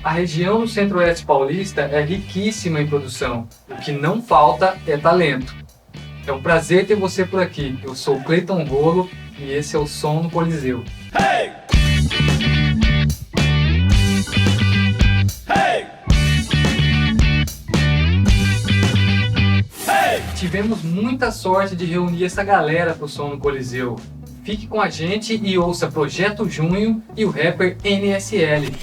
A região do Centro-Oeste paulista é riquíssima em produção. O que não falta é talento. É um prazer ter você por aqui. Eu sou o Cleiton Rolo e esse é o Som no Coliseu. Tivemos muita sorte de reunir essa galera pro Som no Coliseu. Fique com a gente e ouça Projeto Junho e o rapper NSL.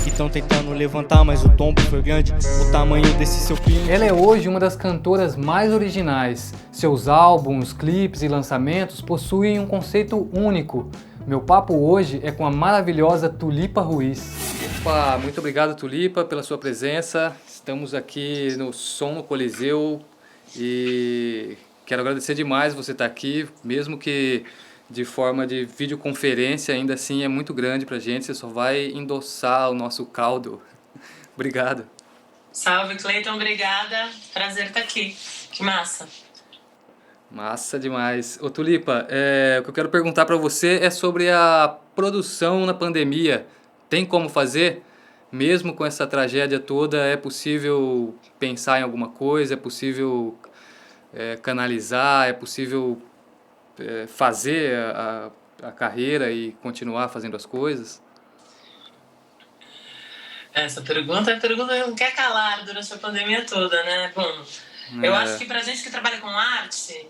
Estão tentando levantar, mas o tombo foi grande. O tamanho desse seu pino. Ela é hoje uma das cantoras mais originais. Seus álbuns, clipes e lançamentos possuem um conceito único. Meu papo hoje é com a maravilhosa Tulipa Ruiz. Opa, muito obrigado, Tulipa, pela sua presença. Estamos aqui no Som no Coliseu e quero agradecer demais você estar aqui, mesmo que de forma de videoconferência, ainda assim é muito grande pra gente, você só vai endossar o nosso caldo. Obrigado. Salve, Cleiton, obrigada. Prazer estar aqui. Que massa. Massa demais. Ô Tulipa, o que eu quero perguntar pra você é sobre a produção na pandemia. Tem como fazer? Mesmo com essa tragédia toda, é possível pensar em alguma coisa? É possível canalizar? É possível fazer a carreira e continuar fazendo as coisas? Essa pergunta é a pergunta que não quer calar durante a pandemia toda, né? Bom, eu acho que pra gente que trabalha com arte,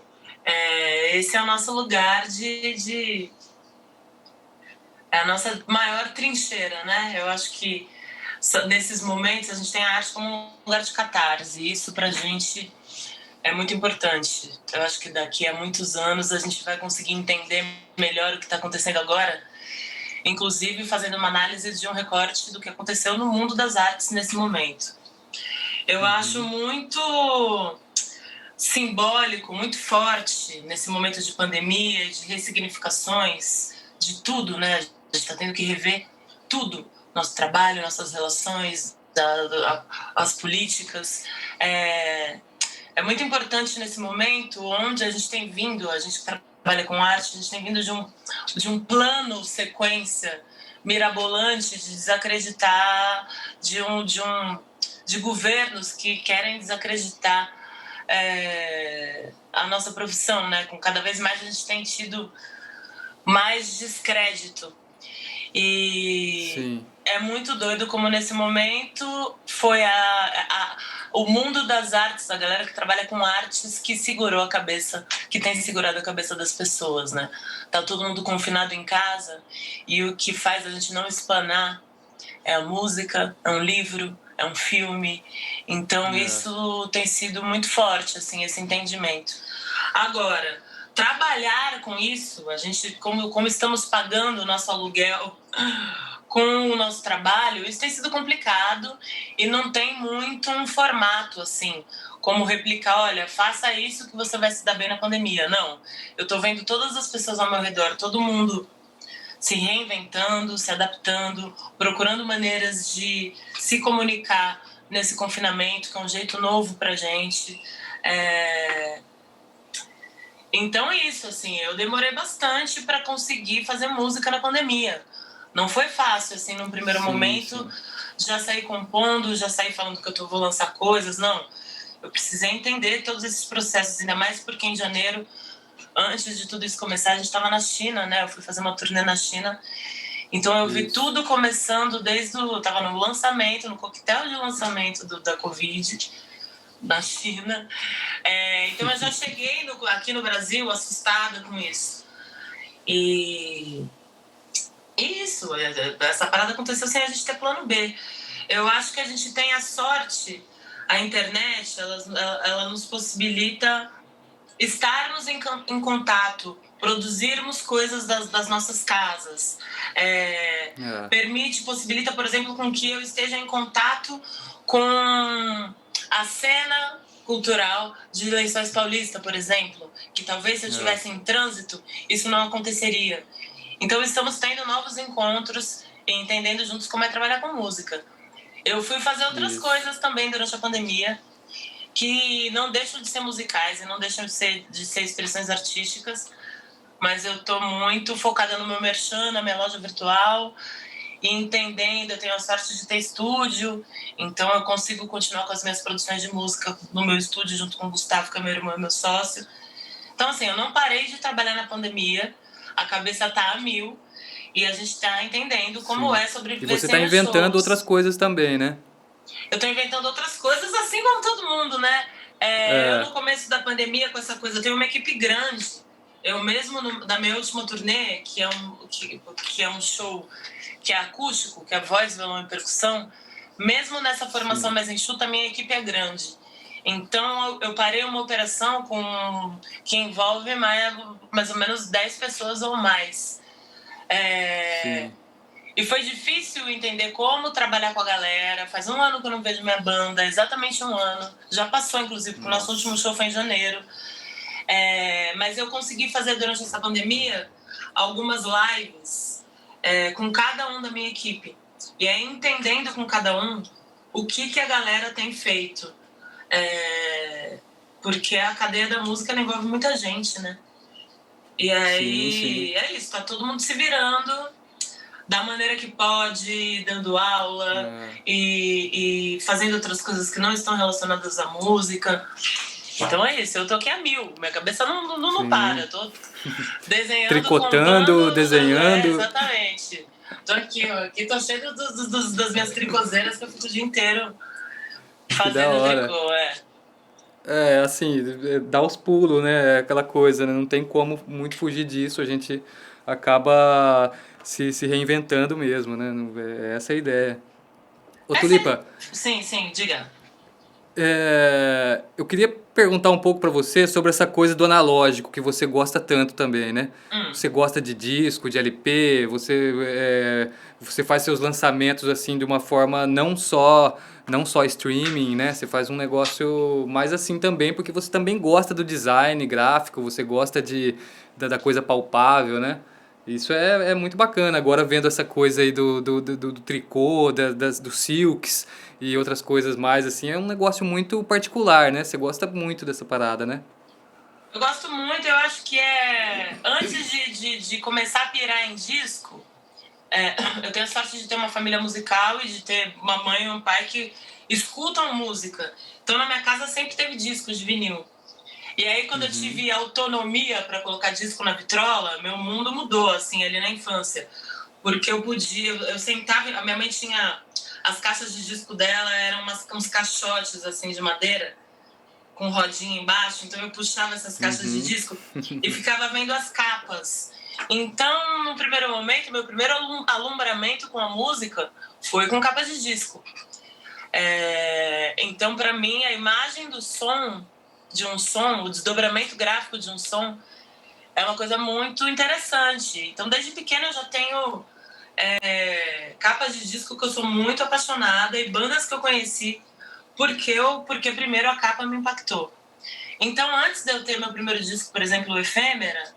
esse é o nosso lugar é a nossa maior trincheira, né? Eu acho que nesses momentos a gente tem a arte como um lugar de catarse, e isso pra gente é muito importante. Eu acho que daqui a muitos anos a gente vai conseguir entender melhor o que está acontecendo agora, inclusive fazendo uma análise de um recorte do que aconteceu no mundo das artes nesse momento. Eu acho muito simbólico, muito forte nesse momento de pandemia, de ressignificações, de tudo, né? A gente está tendo que rever tudo. Nosso trabalho, nossas relações, as políticas. É muito importante nesse momento onde a gente tem vindo, a gente trabalha com arte, a gente tem vindo de um plano sequência mirabolante de desacreditar, de governos que querem desacreditar a nossa profissão, né? Com cada vez mais a gente tem tido mais descrédito. E sim, é muito doido como nesse momento foi o mundo das artes, a galera que trabalha com artes que segurou a cabeça, que tem segurado a cabeça das pessoas, né? Tá todo mundo confinado em casa e o que faz a gente não espanar é a música, é um livro, é um filme. Então isso tem sido muito forte, assim, esse entendimento. Agora, trabalhar com isso, a gente, como estamos pagando o nosso aluguel com o nosso trabalho, isso tem sido complicado e não tem muito um formato, assim, como replicar, olha, faça isso que você vai se dar bem na pandemia. Não, eu tô vendo todas as pessoas ao meu redor, todo mundo se reinventando, se adaptando, procurando maneiras de se comunicar nesse confinamento, que é um jeito novo pra gente. Então é isso, assim, eu demorei bastante para conseguir fazer música na pandemia. Não foi fácil, assim, num primeiro momento, já saí compondo, já saí falando que vou lançar coisas, não. Eu precisei entender todos esses processos, ainda mais porque em janeiro, antes de tudo isso começar, a gente estava na China, né? Eu fui fazer uma turnê na China. Então eu vi tudo começando desde o... Tava no lançamento, no coquetel de lançamento da Covid, na China. Então eu já cheguei aqui no Brasil assustada com isso. E isso, essa parada aconteceu sem a gente ter plano B. Eu acho que a gente tem a sorte, a internet, ela nos possibilita estarmos em contato, produzirmos coisas das nossas casas. Possibilita, por exemplo, com que eu esteja em contato com a cena cultural de Lençóis Paulista, por exemplo, que talvez se eu estivesse em trânsito, isso não aconteceria. Então estamos tendo novos encontros e entendendo juntos como é trabalhar com música. Eu fui fazer outras coisas também durante a pandemia, que não deixam de ser musicais e não deixam de ser expressões artísticas, mas eu tô muito focada no meu merchan, na minha loja virtual, e entendendo, eu tenho a sorte de ter estúdio, então eu consigo continuar com as minhas produções de música no meu estúdio junto com o Gustavo, que é meu irmão e meu sócio. Então, assim, eu não parei de trabalhar na pandemia, a cabeça tá a mil, e a gente tá entendendo como Sim. é E sobreviver você tá sem os inventando outras shows. coisas também, né? Eu tô inventando outras coisas, assim como todo mundo, né? Eu, É, no começo da pandemia, com essa coisa, eu tenho uma equipe grande. Eu mesmo, na minha última turnê, que é um show que é acústico, que é voz, violão e percussão, mesmo nessa formação sim. mais enxuta, a minha equipe é grande. Então, eu parei uma operação que envolve mais ou menos 10 pessoas ou mais. Sim. E foi difícil entender como trabalhar com a galera. Faz 1 ano que eu não vejo minha banda, exatamente 1 ano. Já passou, inclusive, porque o nosso último show foi em janeiro. Mas eu consegui fazer durante essa pandemia algumas lives com cada um da minha equipe. E aí entendendo com cada um o que a galera tem feito. Porque a cadeia da música envolve muita gente, né? E aí Sim. é isso, tá todo mundo se virando da maneira que pode, dando aula e fazendo outras coisas que não estão relacionadas à música. Então é isso, eu tô aqui a mil, minha cabeça não para, eu tô desenhando, Tricotando, contando, desenhando. exatamente. Tô aqui, ó, aqui tô cheio das minhas tricozeiras que eu fico o dia inteiro Que da fazendo hora. tricô, Assim, dá os pulos, né? É aquela coisa, né? Não tem como muito fugir disso. A gente acaba se reinventando mesmo, né? Essa é a ideia. Ô, Tulipa, Sim, diga. eu queria perguntar um pouco pra você sobre essa coisa do analógico, que você gosta tanto também, né? Você gosta de disco, de LP, você faz seus lançamentos assim de uma forma não só streaming, né? Você faz um negócio mais assim também, porque você também gosta do design gráfico, você gosta da coisa palpável, né? Isso é muito bacana. Agora vendo essa coisa aí do tricô, dos silks e outras coisas mais, assim, é um negócio muito particular, né? Você gosta muito dessa parada, né? Eu gosto muito, eu acho que antes de começar a pirar em disco, eu tenho a sorte de ter uma família musical e de ter uma mãe e um pai que escutam música. Então na minha casa sempre teve discos de vinil. E aí quando eu tive autonomia para colocar disco na vitrola, meu mundo mudou, assim, ali na infância. Porque eu sentava, a minha mãe tinha, as caixas de disco dela eram uns caixotes, assim, de madeira, com rodinha embaixo, então eu puxava essas caixas de disco e ficava vendo as capas. Então, no primeiro momento, meu primeiro alumbramento com a música foi com capas de disco. Então, para mim, a imagem do som, o desdobramento gráfico de um som, é uma coisa muito interessante. Então, desde pequena eu já tenho capas de disco que eu sou muito apaixonada e bandas que eu conheci porque primeiro a capa me impactou. Então, antes de eu ter meu primeiro disco, por exemplo, o Efêmera,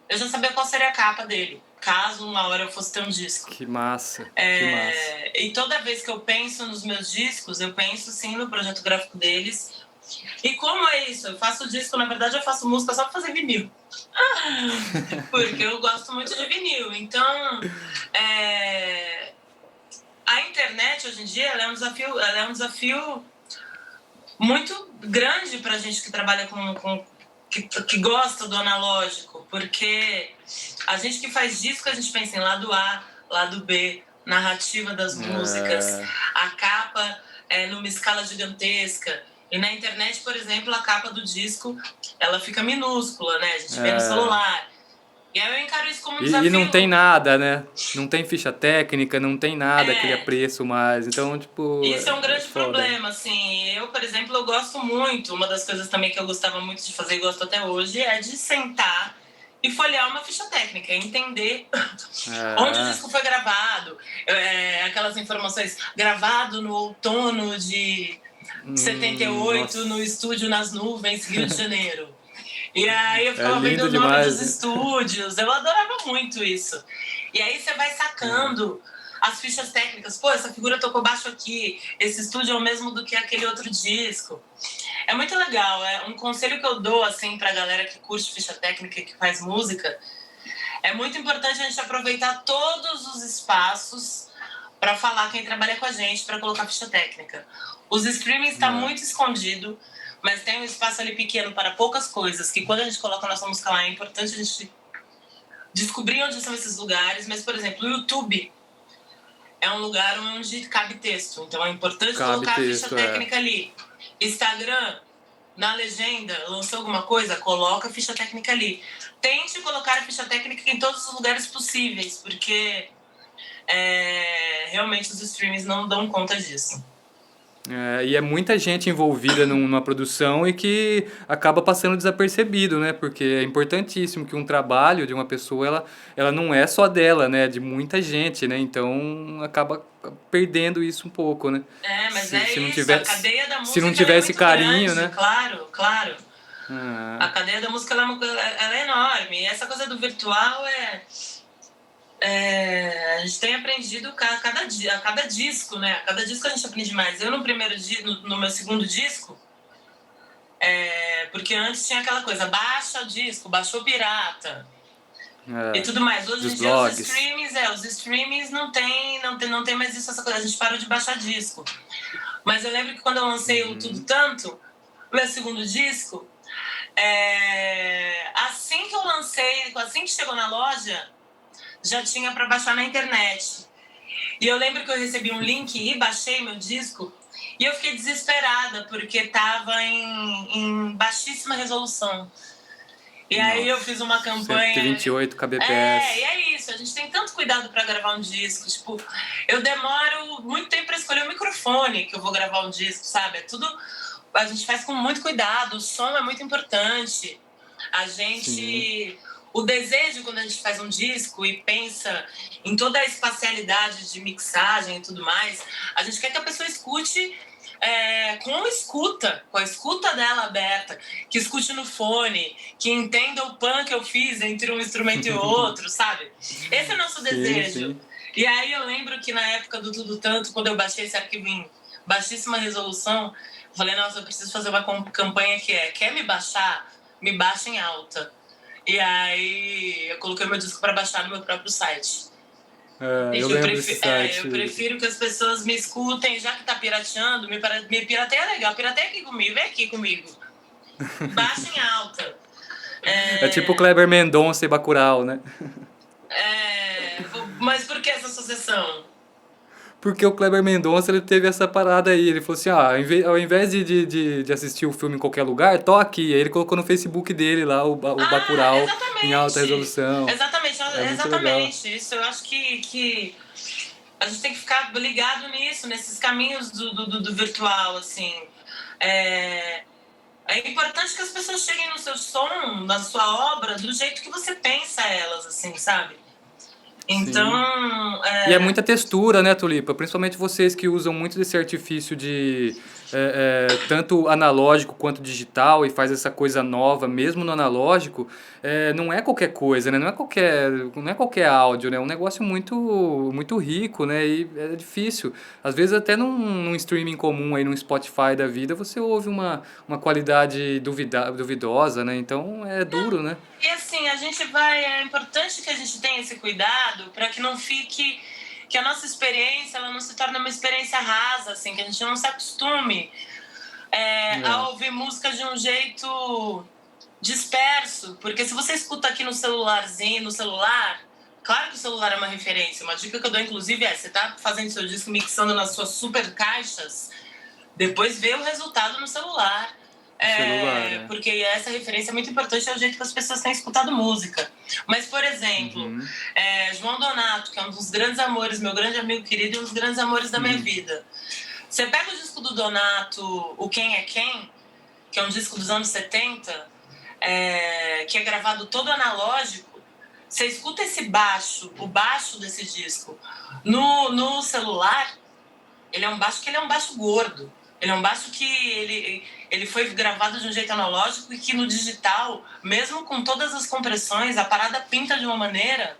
eu já sabia qual seria a capa dele, caso uma hora eu fosse ter um disco. Que massa, que massa. E toda vez que eu penso nos meus discos, eu penso sim no projeto gráfico deles. E como é isso? Eu faço disco, na verdade eu faço música só pra fazer vinil. Porque eu gosto muito de vinil. Então, a internet hoje em dia ela é um desafio muito grande pra gente que trabalha que gosta do analógico, porque a gente que faz disco, a gente pensa em lado A, lado B, narrativa das músicas, a capa numa escala gigantesca. E na internet, por exemplo, a capa do disco, ela fica minúscula, né? A gente vê no celular. E aí eu encaro isso como um desafio. E não tem nada, né? Não tem ficha técnica, não tem nada aquele apreço mais. Então, tipo. Isso é um grande foda. problema, assim. Eu, por exemplo, eu gosto muito. Uma das coisas também que eu gostava muito de fazer e gosto até hoje é de sentar e folhear uma ficha técnica, entender onde o disco foi gravado, aquelas informações, gravado no outono de 78 no estúdio Nas Nuvens, Rio de Janeiro. E aí eu ficava vendo o nome dos estúdios, eu adorava muito isso. E aí você vai sacando as fichas técnicas. Pô, essa figura tocou baixo aqui, esse estúdio é o mesmo do que aquele outro disco. É muito legal, um conselho que eu dou assim pra galera que curte ficha técnica e que faz música, É muito importante a gente aproveitar todos os espaços para falar quem trabalha com a gente, para colocar ficha técnica. Os streamings está muito escondido, mas tem um espaço ali pequeno para poucas coisas, que quando a gente coloca a nossa música lá, é importante a gente descobrir onde são esses lugares. Mas, por exemplo, o YouTube é um lugar onde cabe texto, então é importante colocar a ficha técnica ali. Instagram, na legenda, lançou alguma coisa, coloca a ficha técnica ali. Tente colocar a ficha técnica em todos os lugares possíveis, porque realmente os streams não dão conta disso. E é muita gente envolvida numa produção e que acaba passando desapercebido, né? Porque é importantíssimo que um trabalho de uma pessoa, ela não é só dela, né? É de muita gente, né? Então acaba perdendo isso um pouco, né? Mas se não tivesse, a cadeia da música se não tivesse carinho, grande, né? Claro. A cadeia da música ela é enorme. E essa coisa do virtual a gente tem aprendido a cada disco, né? A cada disco a gente aprende mais. Eu no meu segundo disco, porque antes tinha aquela coisa, baixa o disco, baixou pirata e tudo mais. Hoje em dia os streamings não tem mais isso, essa coisa. A gente parou de baixar disco. Mas eu lembro que quando eu lancei o Tudo Tanto, o meu segundo disco, assim que eu lancei, assim que chegou na loja, já tinha para baixar na internet. E eu lembro que eu recebi um link e baixei meu disco e eu fiquei desesperada porque estava em baixíssima resolução. E aí eu fiz uma campanha... 128 kbps. E é isso. A gente tem tanto cuidado para gravar um disco. Tipo, eu demoro muito tempo para escolher o microfone que eu vou gravar um disco, sabe? É tudo... A gente faz com muito cuidado. O som é muito importante. A gente... Sim. O desejo, quando a gente faz um disco e pensa em toda a espacialidade de mixagem e tudo mais, a gente quer que a pessoa escute com a escuta dela aberta, que escute no fone, que entenda o pan que eu fiz entre um instrumento e outro, sabe? Esse é o nosso desejo. Sim. E aí eu lembro que na época do Tudo Tanto, quando eu baixei esse arquivo em baixíssima resolução, eu falei, nossa, eu preciso fazer uma campanha que quer me baixar? Me baixa em alta. E aí eu coloquei meu disco para baixar no meu próprio site. Eu lembro desse site. Eu prefiro que as pessoas me escutem, já que tá pirateando, me pirateia legal, pirateia aqui comigo, vem aqui comigo. Baixa em alta. É tipo Kleber Mendonça e Bacurau, né? Mas por que essa associação? Porque o Kleber Mendonça, ele teve essa parada aí, ele falou assim, ao invés de assistir o filme em qualquer lugar, tô aqui. Aí ele colocou no Facebook dele lá o Bacurau em alta resolução. Exatamente. Isso eu acho que a gente tem que ficar ligado nisso, nesses caminhos do virtual, assim. É importante que as pessoas cheguem no seu som, na sua obra, do jeito que você pensa elas, assim, sabe? Então... E é muita textura, né, Tulipa? Principalmente vocês que usam muito desse artifício de tanto analógico quanto digital e faz essa coisa nova, mesmo no analógico, não é qualquer coisa, né? Não é qualquer áudio, né? É um negócio muito, muito rico, né? E é difícil. Às vezes até num streaming comum, aí, num Spotify da vida, você ouve uma qualidade duvidosa, né? Então é duro, né? E assim, é importante que a gente tenha esse cuidado para que não fique, que a nossa experiência ela não se torne uma experiência rasa, assim, que a gente não se acostume a ouvir música de um jeito disperso, porque se você escuta aqui no celular, claro que o celular é uma referência. Uma dica que eu dou, inclusive, você tá fazendo seu disco, mixando nas suas super caixas, depois vê o resultado no celular. Porque essa referência é muito importante, é o jeito que as pessoas têm escutado música. Mas, por exemplo, João Donato, que é um dos grandes amores, meu grande amigo querido e um dos grandes amores da minha vida. Você pega o disco do Donato, O Quem é Quem, que é um disco dos anos 70, que é gravado todo analógico, você escuta esse baixo, o baixo desse disco, no celular, ele é um baixo gordo. Ele é um baixo que ele foi gravado de um jeito analógico e que no digital, mesmo com todas as compressões, a parada pinta de uma maneira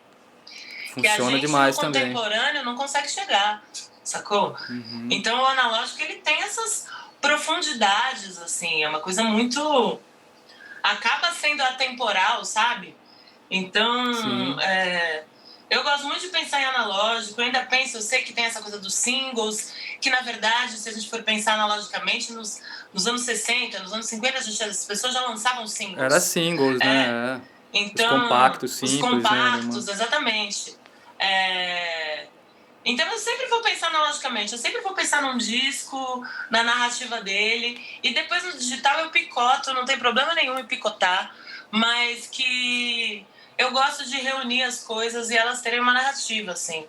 que a gente demais no contemporâneo não consegue chegar, sacou? Então o analógico ele tem essas profundidades, assim, é uma coisa muito... Acaba sendo atemporal, sabe? Então, eu gosto muito de pensar em analógico, eu ainda penso, eu sei que tem essa coisa dos singles, que na verdade, se a gente for pensar analogicamente, nos anos 60, nos anos 50, as pessoas já lançavam singles. Era singles, né? Então, os compactos simples, os compactos, né? Exatamente. Então eu sempre vou pensar analogicamente, eu sempre vou pensar num disco, na narrativa dele, e depois no digital eu picoto, não tem problema nenhum em picotar, mas que eu gosto de reunir as coisas e elas terem uma narrativa, assim.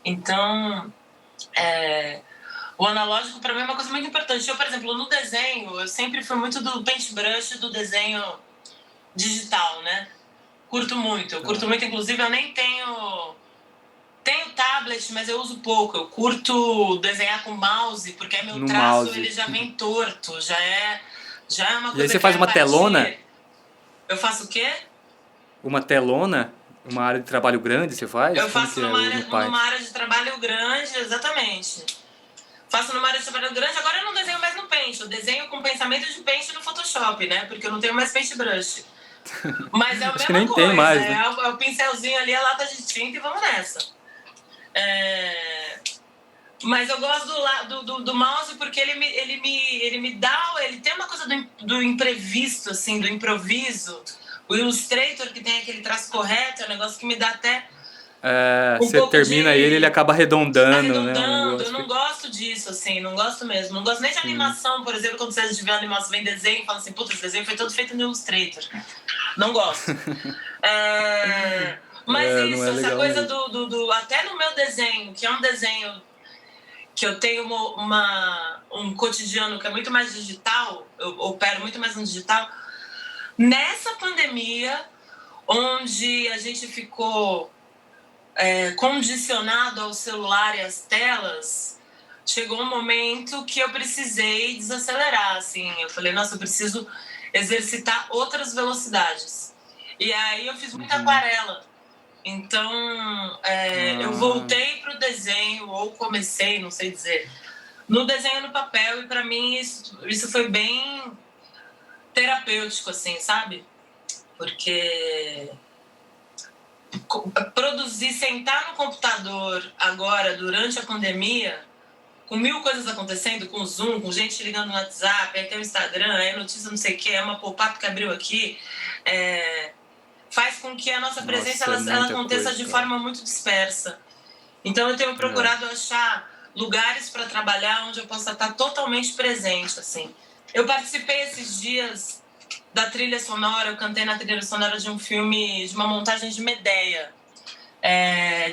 Então, o analógico para mim é uma coisa muito importante. Eu, por exemplo, no desenho, eu sempre fui muito do paintbrush, do desenho digital, né? Curto muito, inclusive eu nem tenho tablet, mas eu uso pouco. Eu curto desenhar com mouse, porque meu traço ele já vem torto, já é uma coisa. E aí você faz uma telona? Eu faço o quê? Uma telona? Uma área de trabalho grande você faz? Eu faço numa área de trabalho grande, exatamente. Faço numa área de trabalho grande, agora eu não desenho mais no Paint, eu desenho com pensamento de Paint no Photoshop, né? Porque eu não tenho mais Paintbrush. Mas é a mesma coisa, tem mais, né? É o pincelzinho ali, a lata de tinta e vamos nessa. Mas eu gosto do mouse porque ele me dá, ele tem uma coisa do imprevisto, assim, do improviso. O Illustrator, que tem aquele traço correto, é um negócio que me dá até você termina ele acaba arredondando, né? Eu não gosto disso, assim, não gosto mesmo. Não gosto nem de animação, por exemplo, quando você vê a animação, vem desenho e fala assim, puta, esse desenho foi todo feito no Illustrator. Não gosto. Mas isso, essa coisa até no meu desenho, que é um desenho que eu tenho um cotidiano que é muito mais digital, eu opero muito mais no digital. Nessa pandemia, onde a gente ficou condicionado ao celular e às telas, chegou um momento que eu precisei desacelerar, assim. Eu falei, nossa, eu preciso exercitar outras velocidades. E aí eu fiz muita aquarela. Então, eu voltei pro desenho, ou comecei, não sei dizer, no desenho no papel, e para mim isso foi bem terapêutico, assim, sabe? Porque produzir, sentar no computador agora, durante a pandemia, com 1000 coisas acontecendo, com o Zoom, com gente ligando no WhatsApp, aí tem o Instagram, aí notícia não sei o que, é uma pop-up que abriu aqui, faz com que a nossa presença ela aconteça de forma muito dispersa. Então eu tenho procurado achar lugares para trabalhar onde eu possa estar totalmente presente, assim. Eu participei esses dias da trilha sonora, eu cantei na trilha sonora de um filme, de uma montagem de Medea,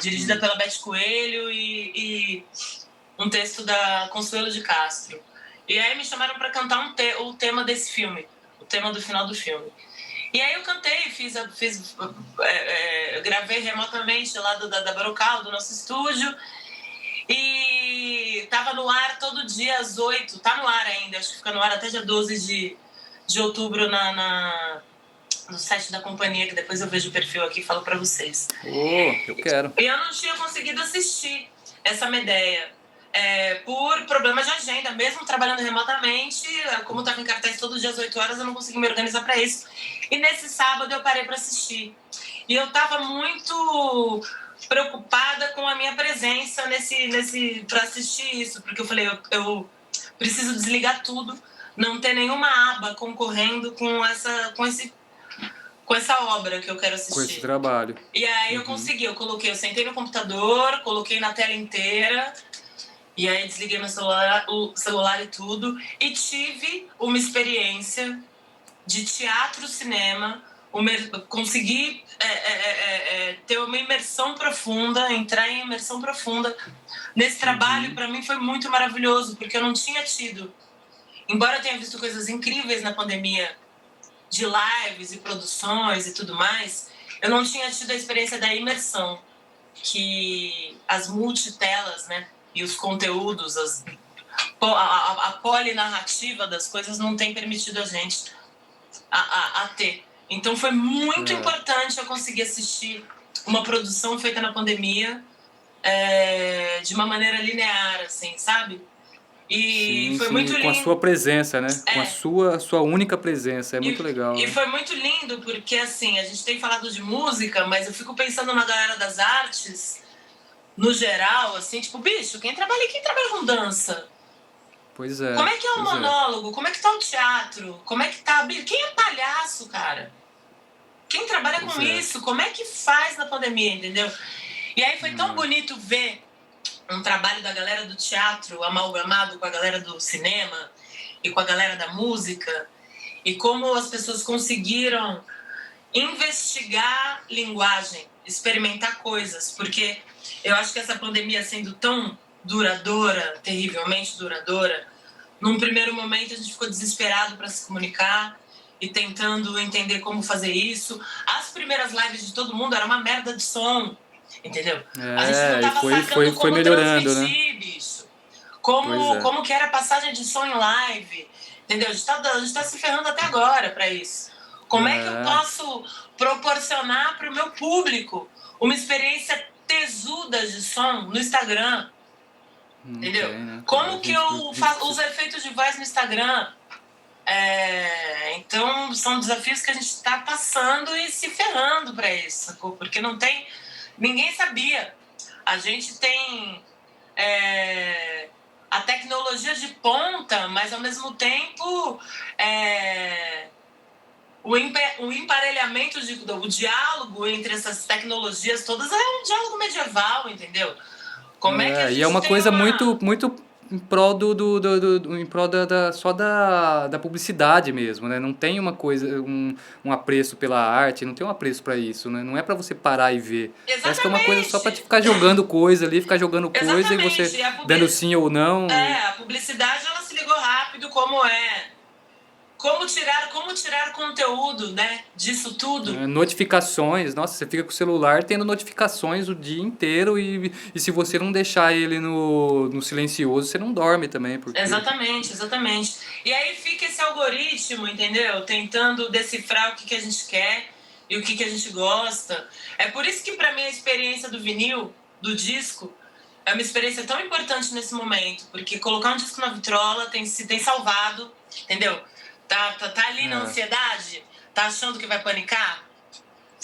dirigida pela Beth Coelho e um texto da Consuelo de Castro. E aí me chamaram para cantar o tema desse filme, o tema do final do filme. E aí eu cantei, gravei remotamente lá da Barocal, do nosso estúdio, e tava no ar todo dia às 8, tá no ar ainda, acho que fica no ar até dia 12 de outubro no site da companhia, que depois eu vejo o perfil aqui e falo pra vocês. Eu quero. E eu não tinha conseguido assistir essa Medea. Por problemas de agenda, mesmo trabalhando remotamente, como eu estava em cartaz todo dia às 8 horas, eu não consegui me organizar para isso. E nesse sábado eu parei para assistir. E eu estava muito preocupada com a minha presença para assistir isso, porque eu falei, eu preciso desligar tudo, não ter nenhuma aba concorrendo com essa obra que eu quero assistir. Com esse trabalho. E aí eu consegui, eu sentei no computador, coloquei na tela inteira. E aí desliguei meu celular e tudo. E tive uma experiência de teatro, cinema. Consegui ter uma imersão profunda, entrar em imersão profunda. Nesse trabalho, para mim, foi muito maravilhoso, porque eu não tinha tido. Embora eu tenha visto coisas incríveis na pandemia, de lives e produções e tudo mais, eu não tinha tido a experiência da imersão, que as multitelas, né? E os conteúdos, a polinarrativa das coisas não tem permitido a gente a ter. Então foi muito importante eu conseguir assistir uma produção feita na pandemia de uma maneira linear, assim, sabe? E Sim, foi sim, muito com a lindo. sua presença, né? Com a É, sua única presença, é muito legal, e né? foi muito lindo porque, assim, a gente tem falado de música, mas eu fico pensando na galera das artes, no geral, assim, tipo, bicho, quem trabalha com dança? Pois Como é, é que é o pois é. monólogo? Como é que tá o teatro? Como é que tá... Quem é palhaço, cara? Quem trabalha Pois com é. isso? Como é que faz na pandemia, entendeu? E aí foi tão bonito ver um trabalho da galera do teatro amalgamado com a galera do cinema e com a galera da música, e como as pessoas conseguiram investigar linguagem, experimentar coisas, porque eu acho que essa pandemia sendo tão duradoura, terrivelmente duradoura, num primeiro momento a gente ficou desesperado para se comunicar e tentando entender como fazer isso. As primeiras lives de todo mundo era uma merda de som, entendeu? A gente não É, e tava sacando foi como melhorando, né? transmitir, bicho. Pois é. Como que era a passagem de som em live, entendeu? A gente tá se ferrando até agora para isso. Como é que eu É, posso proporcionar para o meu público uma experiência tesuda de som no Instagram? não Entendeu? tem, né, cara? Como que eu A gente uso precisa. efeitos de voz no Instagram? Então, são desafios que a gente está passando e se ferrando para isso, sacou? Porque não tem. Ninguém sabia. A gente tem a tecnologia de ponta, mas ao mesmo tempo o emparelhamento, o diálogo entre essas tecnologias todas é um diálogo medieval, entendeu? Como é que a É, e é gente uma tem coisa uma. muito em prol em prol só da publicidade mesmo, né? Não tem uma coisa, um apreço pela arte, não tem um apreço pra isso, né? Não é pra você parar e ver. Parece que é uma coisa só pra te Exatamente! ficar jogando coisa ali, ficar jogando coisa e você Exatamente. E dando sim ou não. a publicidade ela se ligou rápido como é. Como tirar conteúdo, né, disso tudo. Notificações, nossa, você fica com o celular tendo notificações o dia inteiro e se você não deixar ele no silencioso, você não dorme também, porque. Exatamente, exatamente. E aí fica esse algoritmo, entendeu? Tentando decifrar o que a gente quer e o que a gente gosta. É por isso que para mim a experiência do vinil, do disco, é uma experiência tão importante nesse momento, porque colocar um disco na vitrola tem salvado, entendeu? Tá ali na É, ansiedade, tá achando que vai panicar,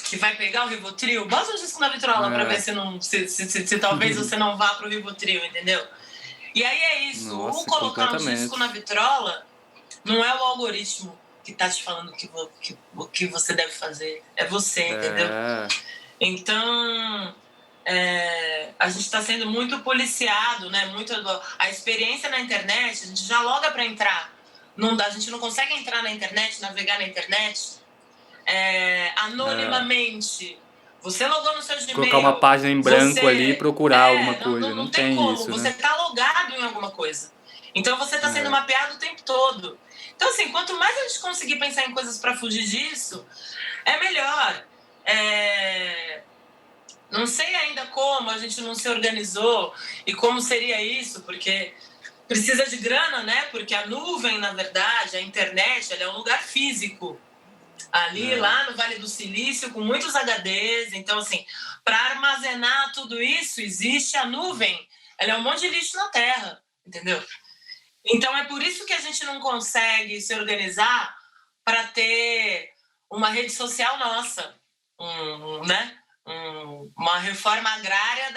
que vai pegar o Rivotril, bota o disco na vitrola para ver é, se talvez você não vá pro Rivotril, entendeu? E aí é isso, o nossa, colocar um disco na completamente. vitrola não é o algoritmo que tá te falando o que você deve fazer, é você, entendeu? É, Então, a gente está sendo muito policiado, né? A experiência na internet, a gente já loga para entrar. A gente não consegue entrar na internet, navegar na internet é. anonimamente. Você logou no seu Colocar uma Gmail, página em branco ali e procurar alguma coisa. Não não tem tem como, isso, você né? está logado em alguma coisa. Então você está sendo É, mapeado o tempo todo. Então, assim, quanto mais a gente conseguir pensar em coisas para fugir disso, é melhor. Não sei ainda como a gente não se organizou e como seria isso, porque precisa de grana, né? Porque a nuvem, na verdade, a internet, ela é um lugar físico. Ali, é, lá no Vale do Silício, com muitos HDs. Então, assim, para armazenar tudo isso, existe a nuvem. Ela é um monte de lixo na Terra, entendeu? Então, é por isso que a gente não consegue se organizar para ter uma rede social nossa, né? Uma reforma agrária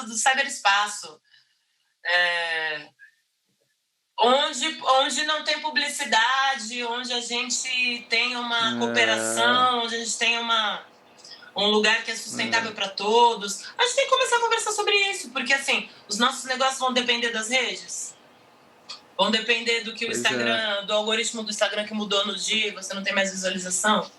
do cyberespaço. Onde não tem publicidade, onde a gente tem uma é, cooperação, onde a gente tem um lugar que é sustentável para todos. A gente tem que começar a conversar sobre isso, porque assim, os nossos negócios vão depender das redes. Vão depender do que o pois é. Instagram, do algoritmo do Instagram que mudou no dia, você não tem mais visualização.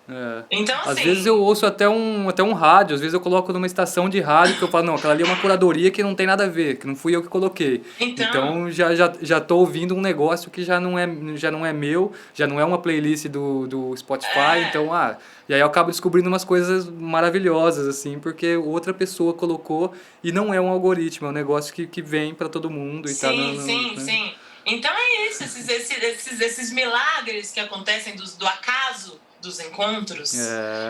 É. Então, Às vezes eu assim, ouço até um rádio, às vezes eu coloco numa estação de rádio que eu falo, não, aquela ali é uma curadoria que não tem nada a ver, que não fui eu que coloquei. então, Então já tô ouvindo um negócio que já não é meu, já não é uma playlist do Spotify, é, então, e aí eu acabo descobrindo umas coisas maravilhosas, assim, porque outra pessoa colocou e não é um algoritmo, é um negócio que vem pra todo mundo e tá sim, sim, né? sim. Então é isso, esses milagres que acontecem do acaso dos encontros.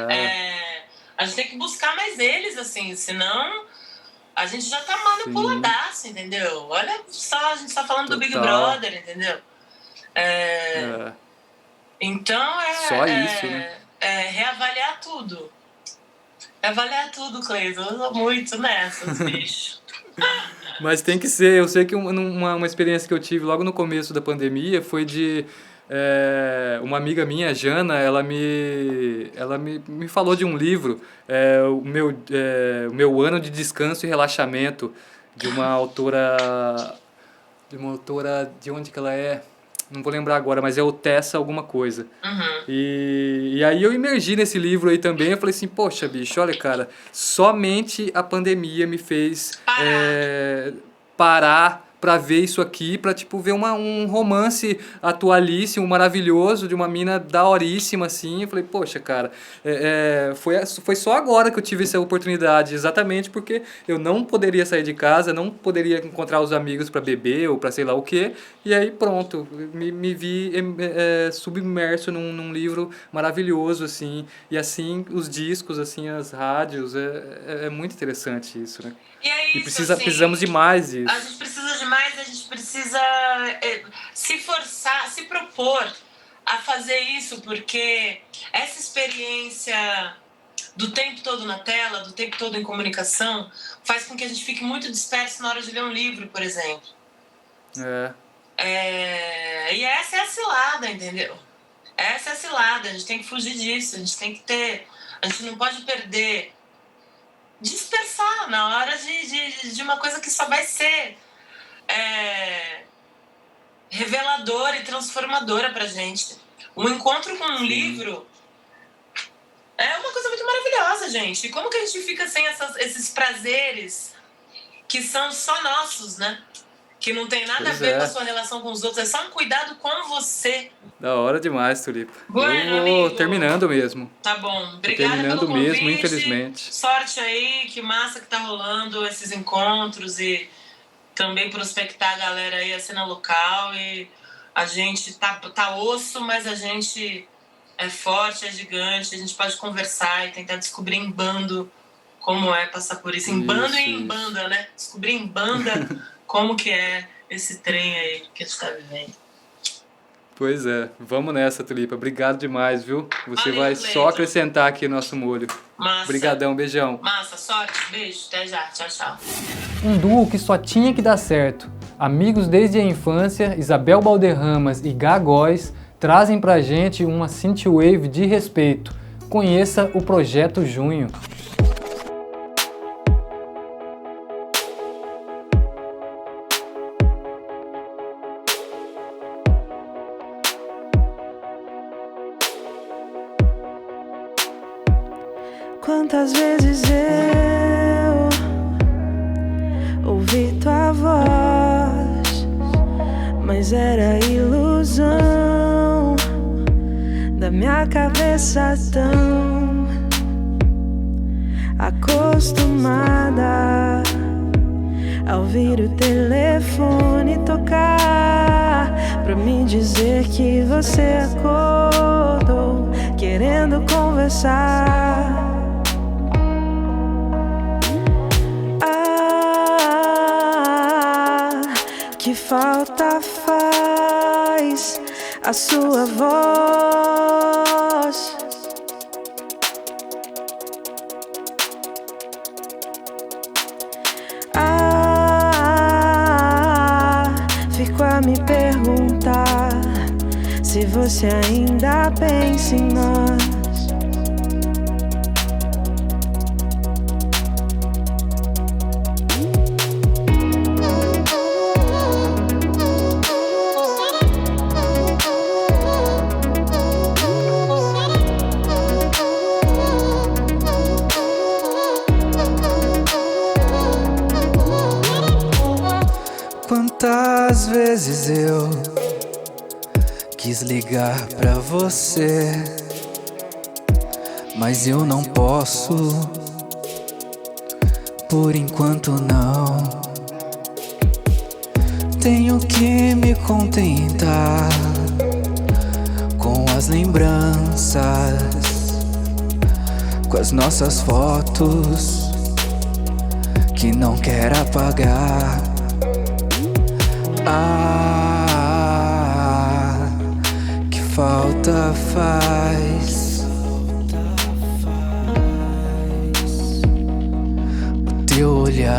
É, A gente tem que buscar mais eles, assim, senão a gente já tá manipuladaço, entendeu? Olha só, a gente tá falando do Big Brother, entendeu? Então só isso, né? Reavaliar tudo. Reavaliar tudo, Cleiton. Eu tô muito nessas, bicho. Mas tem que ser. Eu sei que uma experiência que eu tive logo no começo da pandemia foi de uma amiga minha, Jana, ela me falou de um livro, o meu Ano de Descanso e Relaxamento, de uma autora, de onde que ela é? Não vou lembrar agora, mas é o Tessa alguma coisa. Uhum. E aí eu imergi nesse livro aí também. Eu falei assim, poxa, bicho, olha, cara, somente a pandemia me fez parar pra ver isso aqui, pra, tipo, ver um romance atualíssimo, maravilhoso, de uma mina daoríssima, assim. Eu falei, poxa, cara, foi só agora que eu tive essa oportunidade, exatamente porque eu não poderia sair de casa, não poderia encontrar os amigos pra beber ou pra sei lá o quê, e aí pronto, me vi submerso num livro maravilhoso, assim, e assim, os discos, assim, as rádios, é muito interessante isso, né? E é isso, precisamos de mais disso. A gente precisa de mais, a gente precisa se forçar, se propor a fazer isso, porque essa experiência do tempo todo na tela, do tempo todo em comunicação, faz com que a gente fique muito disperso na hora de ler um livro, por exemplo. E essa é a cilada, entendeu? Essa é a cilada, a gente tem que fugir disso, a gente não pode perder, dispersar na hora de uma coisa que só vai ser reveladora e transformadora pra gente. Um encontro com um livro é uma coisa muito maravilhosa, gente. E como que a gente fica sem esses prazeres que são só nossos, né? Que não tem nada a ver com a sua relação com os outros, é só um cuidado com você. Da hora demais, Tulipa. Bueno, eu vou terminando mesmo. Tá bom. Obrigada terminando pelo convite. mesmo, infelizmente. Sorte aí, que massa que tá rolando esses encontros e também prospectar a galera aí, a cena local. E a gente tá osso, mas a gente é forte, é gigante, a gente pode conversar e tentar descobrir em bando como é passar por isso. Em bando e em banda, né? Descobrir em banda como que é esse trem aí que a gente tá vivendo. Pois é, vamos nessa, Tulipa. Obrigado demais, viu? Você Valeu, vai Cleiton. só acrescentar aqui nosso molho. Massa. Obrigadão, beijão. Massa, sorte, beijo, até já, tchau, tchau. Um duo que só tinha que dar certo. Amigos desde a infância, Isabel Balderramas e Gá Góes trazem pra gente uma synthwave de respeito. Conheça o Projeto Junho. Quantas vezes eu ouvi tua voz, mas era ilusão da minha cabeça tão acostumada a ouvir o telefone tocar pra me dizer que você acordou querendo conversar. Que falta faz a sua voz? Fico a me perguntar se você ainda pensa em nós. Quantas vezes eu quis ligar pra você, mas eu não posso, por enquanto não. Tenho que me contentar com as lembranças, com as nossas fotos que não quer apagar. Ah, que falta faz o teu olhar.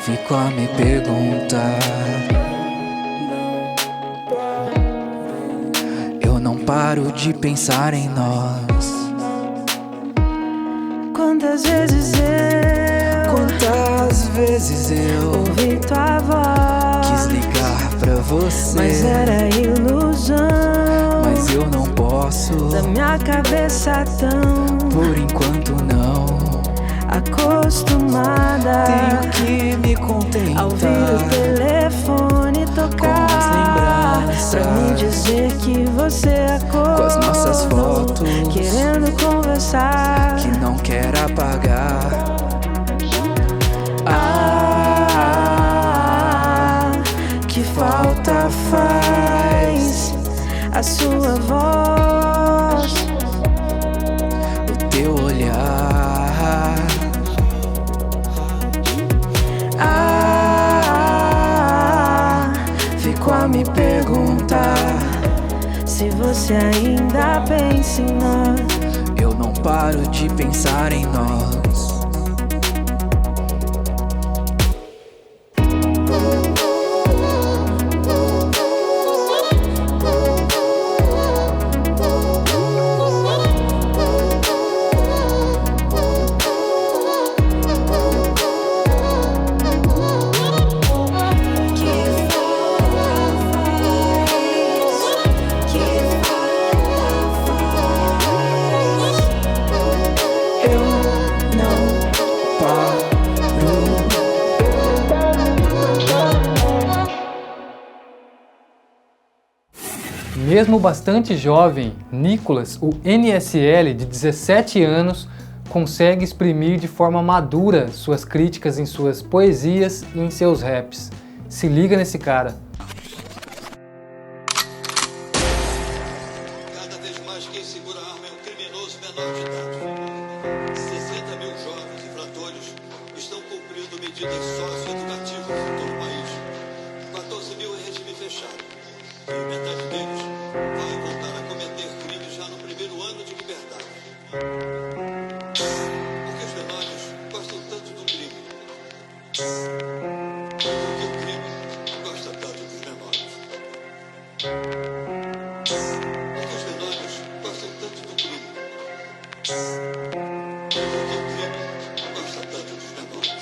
Fico a me perguntar. Eu não paro de pensar em nós. Quantas vezes eu ouvi tua voz, quis ligar pra você, mas era ilusão. Mas eu não posso, da minha cabeça tão, por enquanto não, acostumada. Tenho que me contentar ao ouvir o telefone tocar, com as lembranças, pra me dizer que você acordou, com as nossas fotos, querendo conversar, que não quer apagar. Que falta faz a sua voz, o teu olhar. Fico a me perguntar se você ainda pensa em nós. Eu não paro de pensar em nós. Mesmo bastante jovem, Nicolas, o NSL de 17 anos, consegue exprimir de forma madura suas críticas em suas poesias e em seus raps. Se liga nesse cara. Cada vez mais quem segura a arma é um criminoso menor de idade. 60 mil jovens infratores estão cumprindo medidas socioeducativas em todo o país. 14 mil em regime fechado. E metade deles vai voltar a cometer crimes já no primeiro ano de liberdade. Porque os menores gostam tanto do crime. Porque o crime gosta tanto dos menores. Porque os menores gostam tanto do crime. Porque o crime gosta tanto dos menores.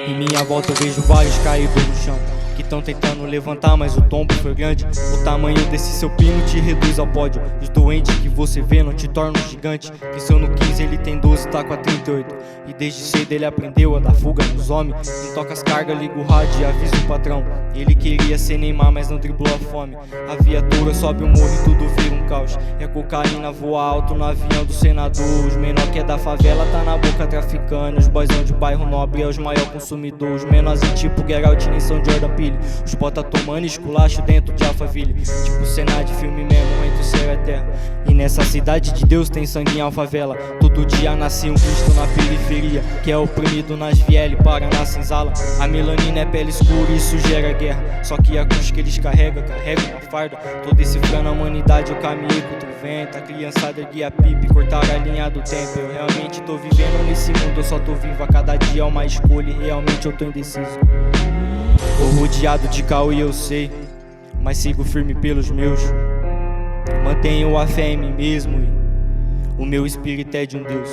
Em minha volta eu vejo vários caídos no chão, que estão tentando levantar, mas o tombo foi grande. O tamanho desse seu pino te reduz ao pódio. Os doentes que você vê não te tornam um gigante. Cresceu no 15, ele tem 12, tá com a 38. E desde cedo ele aprendeu a dar fuga nos homens. Não toca as cargas, liga o rádio e avisa o patrão. Ele queria ser Neymar, mas não driblou a fome. A viatura sobe o morro e tudo vira um caos. E a cocaína voa alto no avião do senador. Os menor que é da favela tá na boca traficando. Os boyzão de bairro nobre é os maior consumidor. Os menorzinhos tipo Geralt nem São Jordan Peele. Os bota tomando esculacho dentro de Alphaville. Tipo cena de filme mesmo, entre o céu e a terra. E nessa cidade de Deus tem sangue em Alfavela. Todo dia nasce um Cristo na periferia, que é oprimido nas vielas, Paraná senzala. A melanina é pele escura e isso gera guerra. Só que a cruz que eles carregam uma farda. Tô decifrando a humanidade, eu caminhei contra o vento. A criançada erguia a pipa e cortaram a linha do tempo. Eu realmente tô vivendo nesse mundo, eu só tô vivo. A cada dia é uma escolha e realmente eu tô indeciso. Tô rodeado de caô e eu sei, mas sigo firme pelos meus. Mantenho a fé em mim mesmo e o meu espírito é de um Deus.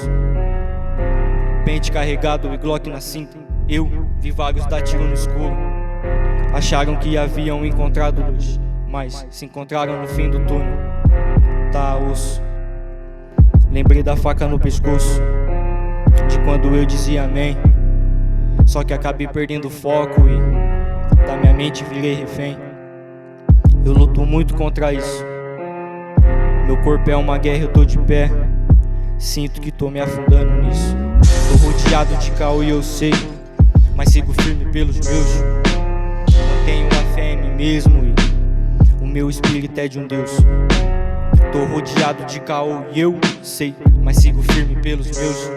Pente carregado e Glock na cinta. Eu vi vários dar tiro no escuro. Acharam que haviam encontrado luz, mas se encontraram no fim do túnel. Tá osso. Lembrei da faca no pescoço, de quando eu dizia amém. Só que acabei perdendo o foco e da minha mente virei refém. Eu luto muito contra isso. Meu corpo é uma guerra, eu tô de pé. Sinto que tô me afundando nisso. Tô rodeado de caô e eu sei, mas sigo firme pelos meus. Mantenho a fé em mim mesmo e o meu espírito é de um Deus. Tô rodeado de caô e eu sei, mas sigo firme pelos meus.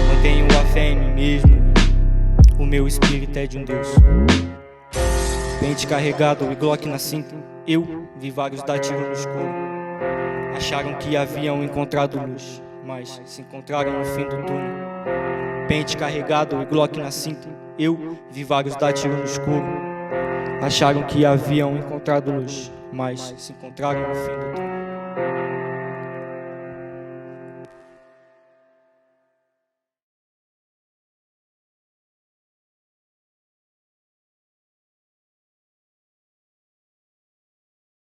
Mantenho a fé em mim mesmo, o meu espírito é de um Deus. Pente carregado e Glock na cinta, eu vi vários dar tiro no escuro. Acharam que haviam encontrado luz, mas se encontraram no fim do túnel. Pente carregado e Glock na cinta, eu vi vários dar tiro no escuro. Acharam que haviam encontrado luz, mas se encontraram no fim do túnel.